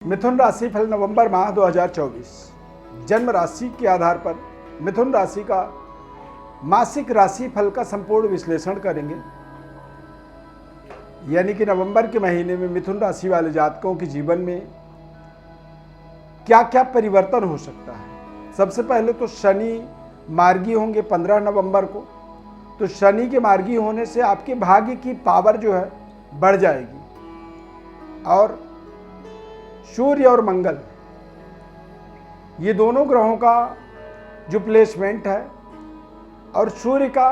मिथुन राशि फल नवंबर माह 2024 जन्म राशि के आधार पर मिथुन राशि का मासिक राशि फल का संपूर्ण विश्लेषण करेंगे। यानी कि नवंबर के महीने में मिथुन राशि वाले जातकों के जीवन में क्या क्या परिवर्तन हो सकता है। सबसे पहले तो शनि मार्गी होंगे 15 नवंबर को। तो शनि के मार्गी होने से आपके भाग्य की पावर जो है बढ़ जाएगी। और सूर्य और मंगल ये दोनों ग्रहों का जो प्लेसमेंट है और सूर्य का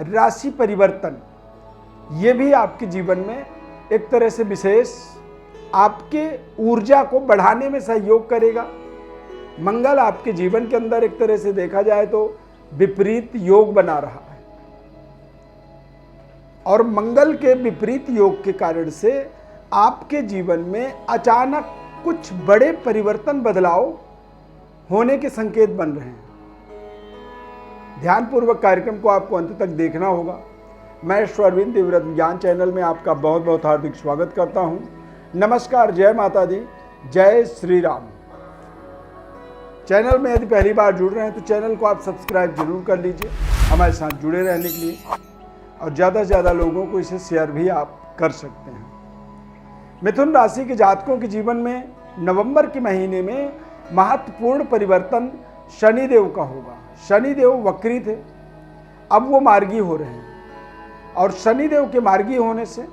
राशि परिवर्तन ये भी आपके जीवन में एक तरह से विशेष आपके ऊर्जा को बढ़ाने में सहयोग करेगा। मंगल आपके जीवन के अंदर एक तरह से देखा जाए तो विपरीत योग बना रहा है और मंगल के विपरीत योग के कारण से आपके जीवन में अचानक कुछ बड़े परिवर्तन बदलाव होने के संकेत बन रहे हैं। ध्यानपूर्वक कार्यक्रम को आपको अंत तक देखना होगा। मैं अरविंद दिव्यव्रत ज्ञान चैनल में आपका बहुत बहुत हार्दिक स्वागत करता हूं। नमस्कार, जय माता दी, जय श्री राम। चैनल में यदि पहली बार जुड़ रहे हैं तो चैनल को आप सब्सक्राइब जरूर कर लीजिए हमारे साथ जुड़े रहने के लिए, और ज़्यादा से ज़्यादा लोगों को इसे शेयर भी आप कर सकते हैं। मिथुन राशि के जातकों के जीवन में नवंबर के महीने में महत्वपूर्ण परिवर्तन शनिदेव का होगा। शनिदेव वक्री थे, अब वो मार्गी हो रहे हैं और शनिदेव के मार्गी होने से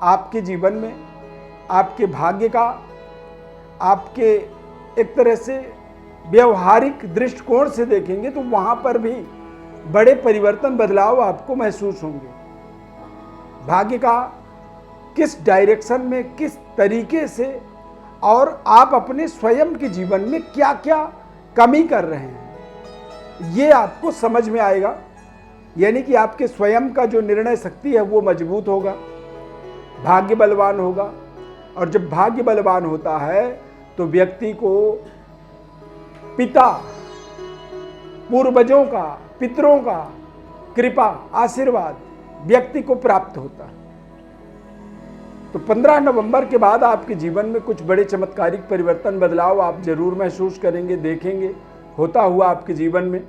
आपके जीवन में आपके भाग्य का, आपके एक तरह से व्यवहारिक दृष्टिकोण से देखेंगे तो वहाँ पर भी बड़े परिवर्तन बदलाव आपको महसूस होंगे। भाग्य का किस डायरेक्शन में, किस तरीके से, और आप अपने स्वयं के जीवन में क्या क्या कमी कर रहे हैं ये आपको समझ में आएगा। यानी कि आपके स्वयं का जो निर्णय शक्ति है वो मजबूत होगा, भाग्य बलवान होगा। और जब भाग्य बलवान होता है तो व्यक्ति को पिता, पूर्वजों का, पितरों का कृपा, आशीर्वाद व्यक्ति को प्राप्त होता है। तो 15 नवंबर के बाद आपके जीवन में कुछ बड़े चमत्कारिक परिवर्तन, बदलाव आप जरूर महसूस करेंगे, देखेंगे होता हुआ आपके जीवन में।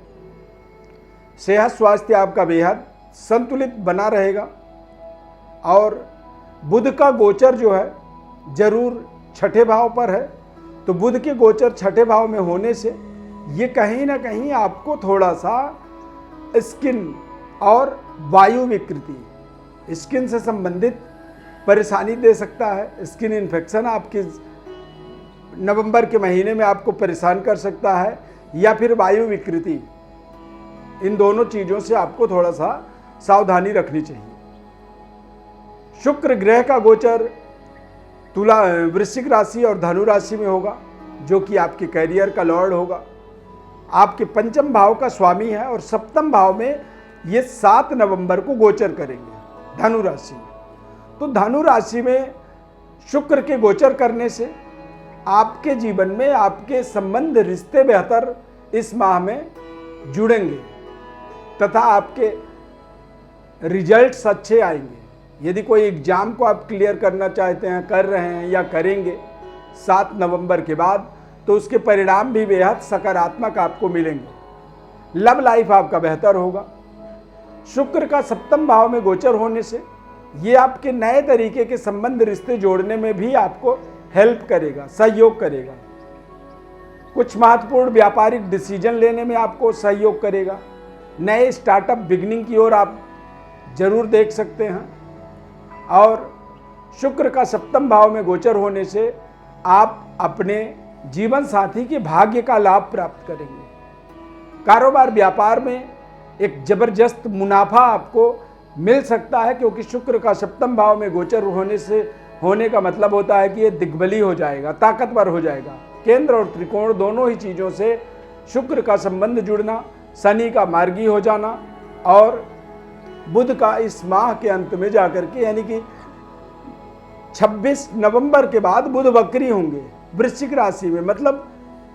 सेहत स्वास्थ्य आपका बेहद संतुलित बना रहेगा और बुध का गोचर जो है जरूर छठे भाव पर है। तो बुध के गोचर छठे भाव में होने से ये कहीं ना कहीं आपको थोड़ा सा स्किन और वायु विकृति, स्किन से संबंधित परेशानी दे सकता है। स्किन इन्फेक्शन आपके नवंबर के महीने में आपको परेशान कर सकता है, या फिर वायु विकृति। इन दोनों चीज़ों से आपको थोड़ा सा सावधानी रखनी चाहिए। शुक्र ग्रह का गोचर वृश्चिक राशि और धनु राशि में होगा, जो कि आपके कैरियर का लॉर्ड होगा। आपके पंचम भाव का स्वामी है और सप्तम भाव में ये 7 नवंबर को गोचर करेंगे धनु राशि में। तो धनु राशि में शुक्र के गोचर करने से आपके जीवन में आपके संबंध, रिश्ते बेहतर इस माह में जुड़ेंगे तथा आपके रिजल्ट्स अच्छे आएंगे। यदि कोई एग्जाम को आप क्लियर करना चाहते हैं, कर रहे हैं या करेंगे 7 नवंबर के बाद, तो उसके परिणाम भी बेहद सकारात्मक आपको मिलेंगे। लव लाइफ आपका बेहतर होगा। शुक्र का सप्तम भाव में गोचर होने से ये आपके नए तरीके के संबंध, रिश्ते जोड़ने में भी आपको हेल्प करेगा, सहयोग करेगा। कुछ महत्वपूर्ण व्यापारिक डिसीजन लेने में आपको सहयोग करेगा। नए स्टार्टअप बिगनिंग की ओर आप जरूर देख सकते हैं। और शुक्र का सप्तम भाव में गोचर होने से आप अपने जीवन साथी के भाग्य का लाभ प्राप्त करेंगे। कारोबार व्यापार में एक जबरदस्त मुनाफा आपको मिल सकता है, क्योंकि शुक्र का सप्तम भाव में गोचर होने का मतलब होता है कि ये दिग्बली हो जाएगा, ताकतवर हो जाएगा। केंद्र और त्रिकोण दोनों ही चीज़ों से शुक्र का संबंध जुड़ना, शनि का मार्गी हो जाना और बुध का इस माह के अंत में जाकर के, यानी कि 26 नवंबर के बाद बुध वक्री होंगे वृश्चिक राशि में। मतलब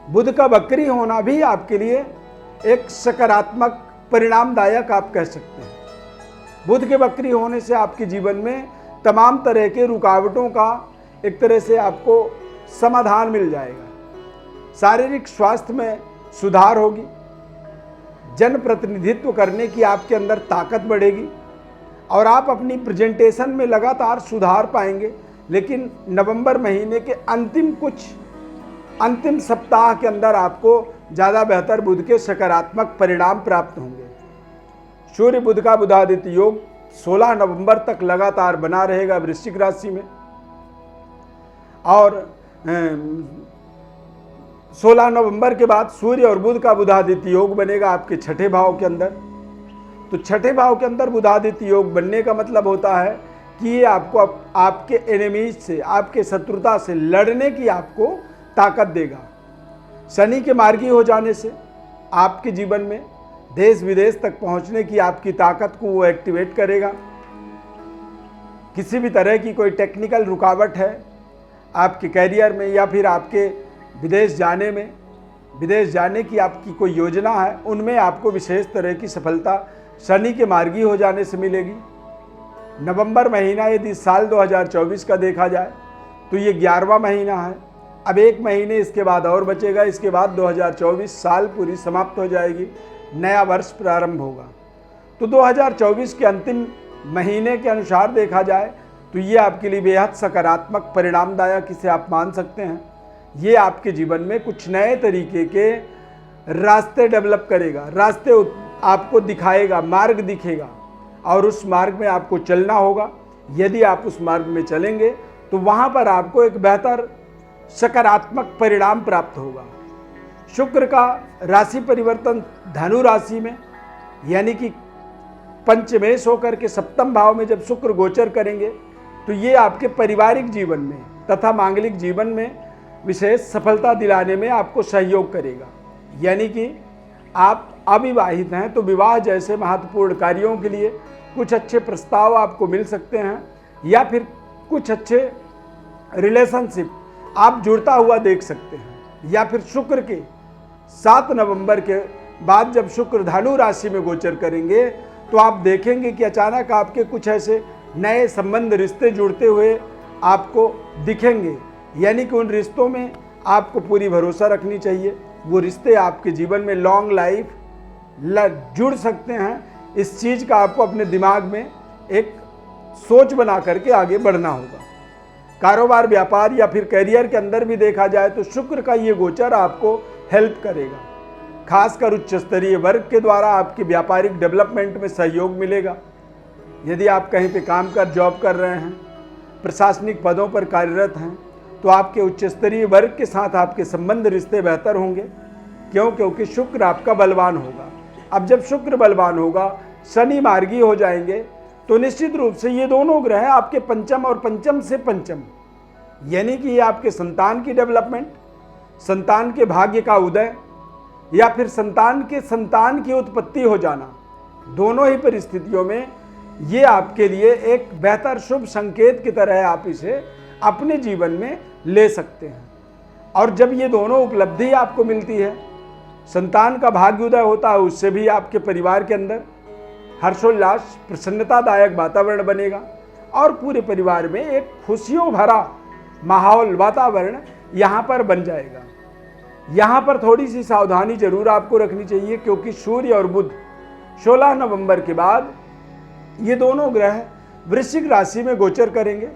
बुध का वक्री होना भी आपके लिए एक सकारात्मक, परिणामदायक आप कह सकते हैं। बुध के वक्री होने से आपके जीवन में तमाम तरह के रुकावटों का एक तरह से आपको समाधान मिल जाएगा, शारीरिक स्वास्थ्य में सुधार होगी, जनप्रतिनिधित्व करने की आपके अंदर ताकत बढ़ेगी और आप अपनी प्रेजेंटेशन में लगातार सुधार पाएंगे। लेकिन नवंबर महीने के अंतिम सप्ताह के अंदर आपको ज़्यादा बेहतर बुध के सकारात्मक परिणाम प्राप्त होंगे। सूर्य बुध का बुधादित्य योग 16 नवंबर तक लगातार बना रहेगा वृश्चिक राशि में और 16 नवंबर के बाद सूर्य और बुध का बुधादित्य योग बनेगा आपके छठे भाव के अंदर। तो छठे भाव के अंदर बुधादित्य योग बनने का मतलब होता है कि ये आपको आपके एनिमीज से, आपके शत्रुता से लड़ने की आपको ताकत देगा। शनि के मार्गी हो जाने से आपके जीवन में देश विदेश तक पहुंचने की आपकी ताकत को वो एक्टिवेट करेगा। किसी भी तरह की कोई टेक्निकल रुकावट है आपके कैरियर में या फिर आपके विदेश जाने की आपकी कोई योजना है, उनमें आपको विशेष तरह की सफलता शनि के मार्गी हो जाने से मिलेगी। नवंबर महीना यदि साल 2024 का देखा जाए तो ये 11वां महीना है। अब एक महीने इसके बाद और बचेगा, इसके बाद 2024 साल पूरी समाप्त हो जाएगी, नया वर्ष प्रारंभ होगा। तो 2024 के अंतिम महीने के अनुसार देखा जाए तो ये आपके लिए बेहद सकारात्मक परिणामदायक इसे आप मान सकते हैं। ये आपके जीवन में कुछ नए तरीके के रास्ते डेवलप करेगा, रास्ते आपको दिखाएगा, मार्ग दिखेगा और उस मार्ग में आपको चलना होगा। यदि आप उस मार्ग में चलेंगे तो वहाँ पर आपको एक बेहतर सकारात्मक परिणाम प्राप्त होगा। शुक्र का राशि परिवर्तन धनु राशि में यानी कि पंचमेश होकर के सप्तम भाव में जब शुक्र गोचर करेंगे तो ये आपके पारिवारिक जीवन में तथा मांगलिक जीवन में विशेष सफलता दिलाने में आपको सहयोग करेगा। यानी कि आप अविवाहित हैं तो विवाह जैसे महत्वपूर्ण कार्यों के लिए कुछ अच्छे प्रस्ताव आपको मिल सकते हैं या फिर कुछ अच्छे रिलेशनशिप आप जुड़ता हुआ देख सकते हैं। या फिर शुक्र के 7 नवंबर के बाद जब शुक्र धनु राशि में गोचर करेंगे तो आप देखेंगे कि अचानक आपके कुछ ऐसे नए संबंध, रिश्ते जुड़ते हुए आपको दिखेंगे। यानी कि उन रिश्तों में आपको पूरी भरोसा रखनी चाहिए। वो रिश्ते आपके जीवन में लॉन्ग लाइफ जुड़ सकते हैं। इस चीज़ का आपको अपने दिमाग में एक सोच बना करके आगे बढ़ना होगा। कारोबार, व्यापार या फिर करियर के अंदर भी देखा जाए तो शुक्र का ये गोचर आपको हेल्प करेगा। खासकर उच्च स्तरीय वर्ग के द्वारा आपके व्यापारिक डेवलपमेंट में सहयोग मिलेगा। यदि आप कहीं पे काम कर जॉब कर रहे हैं, प्रशासनिक पदों पर कार्यरत हैं तो आपके उच्च स्तरीय वर्ग के साथ आपके संबंध, रिश्ते बेहतर होंगे। क्योंकि शुक्र आपका बलवान होगा। अब जब शुक्र बलवान होगा, शनि मार्गी हो जाएंगे तो निश्चित रूप से ये दोनों ग्रह आपके पंचम और पंचम से पंचम यानी कि ये आपके संतान की डेवलपमेंट, संतान के भाग्य का उदय या फिर संतान की उत्पत्ति हो जाना, दोनों ही परिस्थितियों में ये आपके लिए एक बेहतर शुभ संकेत की तरह आप इसे अपने जीवन में ले सकते हैं। और जब ये दोनों उपलब्धि आपको मिलती है, संतान का भाग्योदय होता है, उससे भी आपके परिवार के अंदर हर्षोल्लास, प्रसन्नतादायक वातावरण बनेगा और पूरे परिवार में एक खुशियों भरा माहौल, वातावरण यहाँ पर बन जाएगा। यहाँ पर थोड़ी सी सावधानी जरूर आपको रखनी चाहिए क्योंकि सूर्य और बुध 16 नवंबर के बाद ये दोनों ग्रह वृश्चिक राशि में गोचर करेंगे।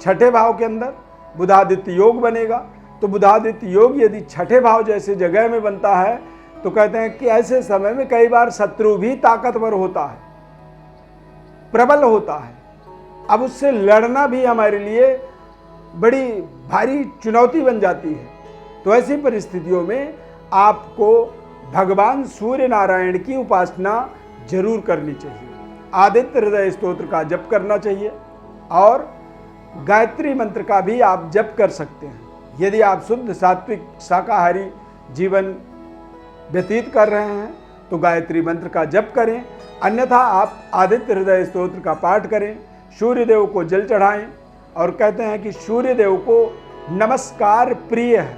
छठे भाव के अंदर बुधादित्य योग बनेगा। तो बुधादित्य योग यदि छठे भाव जैसे जगह में बनता है तो कहते हैं कि ऐसे समय में कई बार शत्रु भी ताकतवर होता है, प्रबल होता है। अब उससे लड़ना भी हमारे लिए बड़ी भारी चुनौती बन जाती है। तो ऐसी परिस्थितियों में आपको भगवान सूर्य नारायण की उपासना जरूर करनी चाहिए। आदित्य हृदय स्तोत्र का जप करना चाहिए और गायत्री मंत्र का भी आप जप कर सकते हैं। यदि आप शुद्ध सात्विक शाकाहारी जीवन व्यतीत कर रहे हैं तो गायत्री मंत्र का जप करें, अन्यथा आप आदित्य हृदय स्तोत्र का पाठ करें, सूर्य देव को जल चढ़ाएं और कहते हैं कि सूर्य देव को नमस्कार प्रिय है।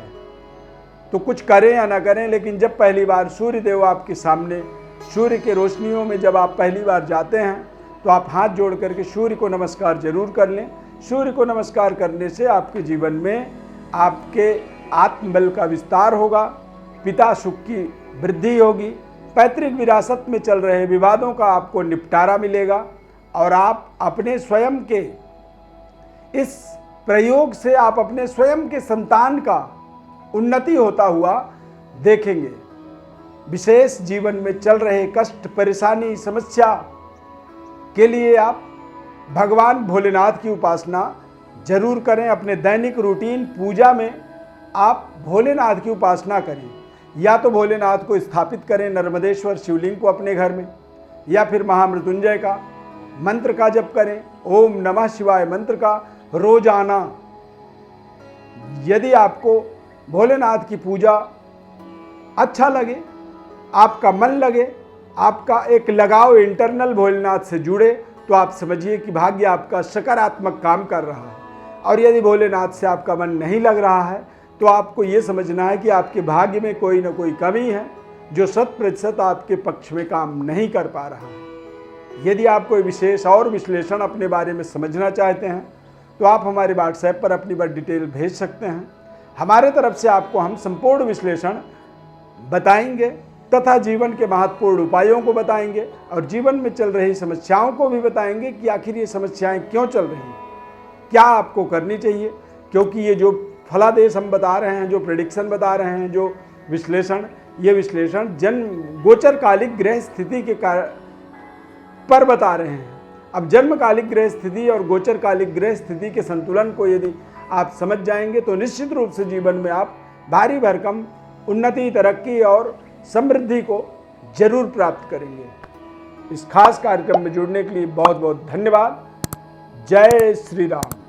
तो कुछ करें या ना करें, लेकिन जब पहली बार सूर्य देव आपके सामने सूर्य के रोशनियों में जब आप पहली बार जाते हैं तो आप हाथ जोड़ करके सूर्य को नमस्कार जरूर कर लें। सूर्य को नमस्कार करने से आपके जीवन में आपके आत्मबल का विस्तार होगा, पिता सुख की वृद्धि होगी, पैतृक विरासत में चल रहे विवादों का आपको निपटारा मिलेगा और आप अपने स्वयं के इस प्रयोग से आप अपने स्वयं के संतान का उन्नति होता हुआ देखेंगे। विशेष जीवन में चल रहे कष्ट, परेशानी, समस्या के लिए आप भगवान भोलेनाथ की उपासना जरूर करें। अपने दैनिक रूटीन पूजा में आप भोलेनाथ की उपासना करें। या तो भोलेनाथ को स्थापित करें, नर्मदेश्वर शिवलिंग को अपने घर में, या फिर महामृत्युंजय का मंत्र का जप करें, ओम नमः शिवाय मंत्र का रोजाना। यदि आपको भोलेनाथ की पूजा अच्छा लगे, आपका मन लगे, आपका एक लगाव इंटरनल भोलेनाथ से जुड़े, तो आप समझिए कि भाग्य आपका सकारात्मक काम कर रहा है। और यदि भोलेनाथ से आपका मन नहीं लग रहा है तो आपको ये समझना है कि आपके भाग्य में कोई ना कोई कमी है जो 100% आपके पक्ष में काम नहीं कर पा रहा है। यदि आप कोई विशेष और विश्लेषण अपने बारे में समझना चाहते हैं तो आप हमारे व्हाट्सएप पर अपनी बात डिटेल भेज सकते हैं। हमारे तरफ से आपको हम संपूर्ण विश्लेषण बताएंगे तथा जीवन के महत्वपूर्ण उपायों को बताएंगे और जीवन में चल रही समस्याओं को भी बताएंगे कि आखिर ये समस्याएं क्यों चल रही हैं, क्या आपको करनी चाहिए। क्योंकि ये जो फलादेश हम बता रहे हैं, जो प्रेडिक्शन बता रहे हैं, जो विश्लेषण, ये विश्लेषण जन्म गोचरकालिक ग्रह स्थिति के पर बता रहे हैं। अब जन्मकालिक ग्रह स्थिति और गोचरकालिक ग्रह स्थिति के संतुलन को यदि आप समझ जाएंगे तो निश्चित रूप से जीवन में आप भारी भरकम उन्नति, तरक्की और समृद्धि को जरूर प्राप्त करेंगे। इस खास कार्यक्रम में जुड़ने के लिए बहुत बहुत धन्यवाद। जय श्री राम।